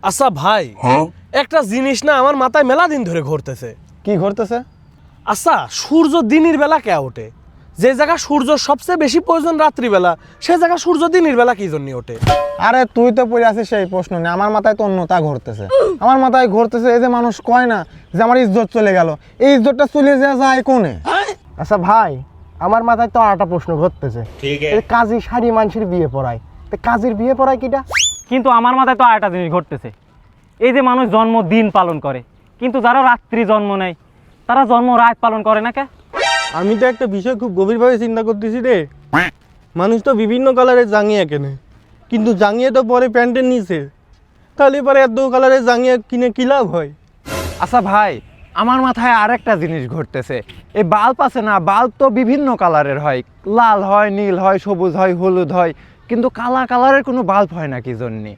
আচ্ছা ভাই, একটা জিনিস না আমার মাথায় মেলা দিন ধরে ঘুরতেছে। কি ঘটতেছে? আচ্ছা, সূর্য দিনের বেলা কে ওঠে? যে জায়গা সূর্য সবচেয়ে বেশি প্রয়োজন রাত্রিবেলা, সে জায়গা সূর্য দিনের বেলা কি জন্য ওঠে? আরে তুই তো পড়ে আছিস সেই প্রশ্ন নিয়ে, আমার মাথায় তো অন্যতা ঘুরতেছে। আমার মাথায় ঘুরতেছে এই যে মানুষ কয় না যে আমার ইজ্জত চলে গেল, এই ইজ্জতটা চলে যায় কোনে? আচ্ছা ভাই, আমার মাথায় তো আরেকটা প্রশ্ন ঘটতেছে। কাজী শাড়ি মানুষের বিয়ে পড়ায়, তো কাজীর বিয়ে পড়ায় কিটা? কিন্তু আমার মাথায় তো আরেকটা জিনিস ঘটতেছে। এই যে মানুষ জন্মদিন পালন করে, কিন্তু যারা রাত্রি জন্ম নেয় তারা জন্ম রাত পালন করে না কে? আমি তো একটা বিষয় খুব গভীরভাবে চিন্তা করতেছি রে। মানুষ তো বিভিন্ন কালারের জাঙ্গিয়া কেনে, কিন্তু জাঙ্গিয়া তো পরে প্যান্টের নিচে, তাহলে পরে এত কালারের জাঙ্গিয়া কিনে কি লাভ হয়? আচ্ছা ভাই, আমার মাথায় আরেকটা জিনিস ঘটতেছে। এই বাল্ব আছে না, বাল্ব তো বিভিন্ন কালারের হয়, লাল হয়, নীল হয়, সবুজ হয়, হলুদ হয়, কিন্তু কালা কালারের কোনো বাল্ব হয় না কি জন্যে?